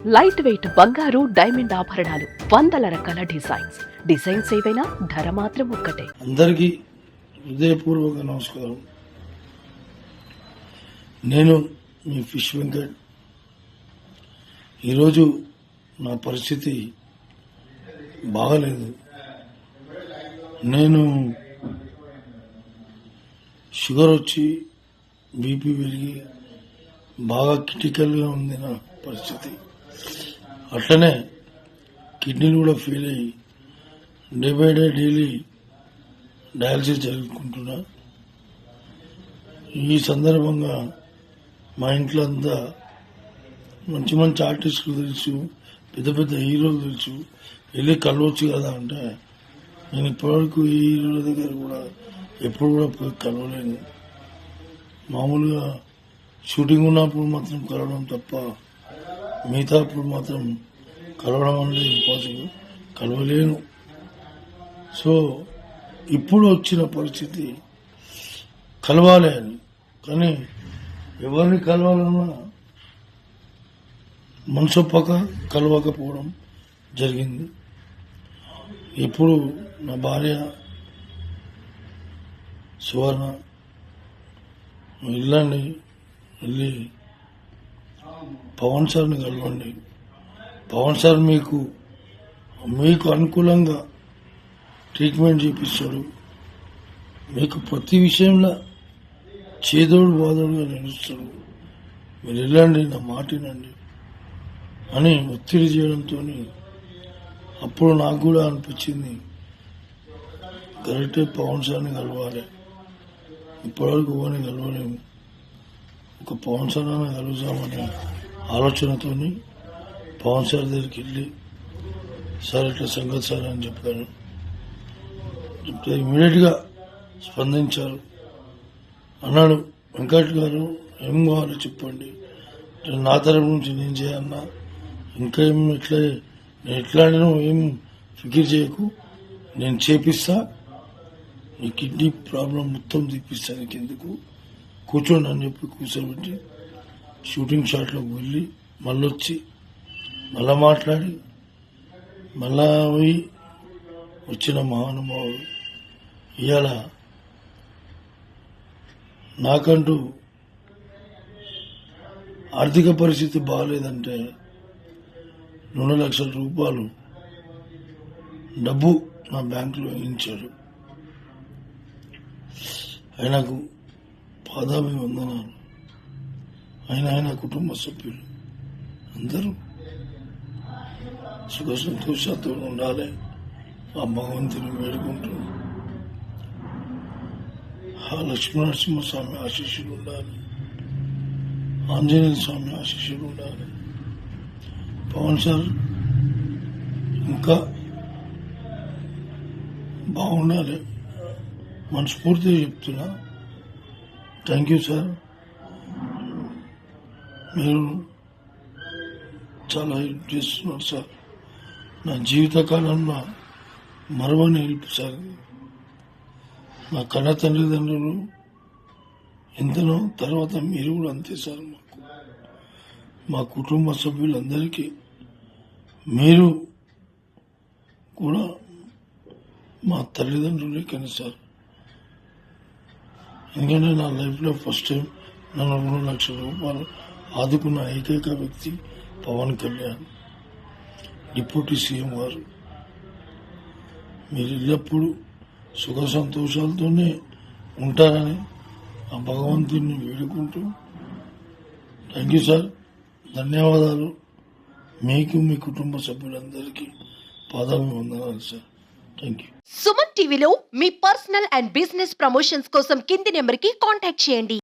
Light weight బంగారు diamond ఆభరణాలు, వందల రకాల డిజైన్స్ ఏవైనా ధర మాత్రం ఒక్కటే. అందరికీ హృదయపూర్వక నమస్కారం. నేను మీ ఫిష్ వెంకట్. ఈరోజు నా పరిస్థితి బాగలేదు. నేను షుగర్ వచ్చి బీపీ పెరిగి బాగా క్రిటికల్గా ఉంది నా పరిస్థితి. అట్లనే కిడ్నీలు కూడా ఫెయిల్ అయ్యి day by day daily dialysis జరుపుకుంటున్నా. ఈ సందర్భంగా మా ఇంట్లో అంతా మంచి మంచి ఆర్టిస్టులు తెలుసు, పెద్ద పెద్ద హీరోలు తెలుసు, వెళ్ళి కలవచ్చు కదా అంటే నేను ఇప్పటివరకు ఈ హీరోల దగ్గర కూడా ఎప్పుడు కూడా పోయి కలవలేను. మామూలుగా షూటింగ్ ఉన్నప్పుడు మాత్రం కలవడం తప్ప మిగతా అప్పుడు మాత్రం కలవడం అనేది ఇంపాసిబుల్, కలవలేను. సో ఇప్పుడు వచ్చిన పరిస్థితి కలవాలి అని, కానీ ఎవరిని కలవాలన్నా మనసొప్పక కలవకపోవడం జరిగింది. ఇప్పుడు నా భార్య సువర్ణ వెళ్ళండి, వెళ్ళి పవన్ సార్ని కలవండి, పవన్ సార్ మీకు అనుకూలంగా ట్రీట్మెంట్ చేపిస్తాడు, మీకు ప్రతి విషయంలో చేదోడు బాదోడుగా నిలుస్తాడు, మీరు వెళ్ళండి, నా మాట వినండి అని ఒత్తిడి చేయడంతో అప్పుడు నాకు కూడా అనిపించింది కరెక్టే, పవన్ సార్ని కలవాలి. ఇప్పటివరకు ఎవరిని కలవలేము, ఒక పవన్ సార్ అని కలుగుతామనే ఆలోచనతో పవన్ సార్ దగ్గరికి వెళ్ళి సార్ ఇట్లా సంగతి సార్ అని చెప్పాను. చెప్తే ఇమీడియట్గా స్పందించారు. అన్నాడు, వెంకట్ గారు ఏం కావాలో చెప్పండి, నా తరపు నుంచి నేను చేయన్నా, ఇంకా ఏం నేను ఎట్లాంటి ఏం ఫికిర్ చేయకు, నేను చేపిస్తా, నీ కిడ్నీ ప్రాబ్లం మొత్తం తీపిస్తాను, ఎందుకు కూర్చోండి అని చెప్పి కూర్చోబెట్టి షూటింగ్ షాట్లోకి వెళ్ళి మళ్ళీ వచ్చి మళ్ళా మాట్లాడి మళ్ళా పోయి వచ్చిన మహానుభావుడు. ఇవాళ నాకంటూ ఆర్థిక పరిస్థితి బాగాలేదంటే 2 లక్షల రూపాయలు డబ్బు నా బ్యాంకులో వేయించాడు. ఆయనకు పాదాభివందనాలు. ఆయన కుటుంబ సభ్యులు అందరూ సుఖ సంతోషాలతో ఉండాలి, ఆ భగవంతుని వేడుకుంటూ ఆ లక్ష్మీనరసింహస్వామి ఆశీస్సులు ఉండాలి, ఆంజనేయ స్వామి ఆశీస్సులు ఉండాలి. పవన్ సార్ ఇంకా బాగుండాలి, మనస్ఫూర్తిగా చెప్తున్నా. థ్యాంక్ యూ సార్, మీరు చాలా హెల్ప్ చేస్తున్నారు సార్. నా జీవితకాలంలో మరవని హెల్ప్ సార్. నా కన్న తల్లిదండ్రులు ఎంతనో, తర్వాత మీరు కూడా అంతే సార్. మా కుటుంబ సభ్యులందరికీ మీరు కూడా మా తల్లిదండ్రులే కానీ సార్. ఎందుకంటే నా లైఫ్లో ఫస్ట్ టైం నన్ను 2 లక్షల రూపాయలు ఆదుకున్న ఏకైక వ్యక్తి పవన్ కళ్యాణ్, డిప్యూటీ సీఎం గారు. మీరు ఎల్లప్పుడూ సుఖ సంతోషాలతోనే ఉంటారని ఆ భగవంతుని వేడుకుంటూ థ్యాంక్ యూ సార్, ధన్యవాదాలు. మీకు మీ కుటుంబ సభ్యులందరికీ పాదాభివందనాలు సార్. Thank you. సుమన్ టీవీలో మీ పర్సనల్ అండ్ బిజినెస్ ప్రమోషన్స్ కోసం కింది నెంబర్కి కాంటాక్ట్ చేయండి.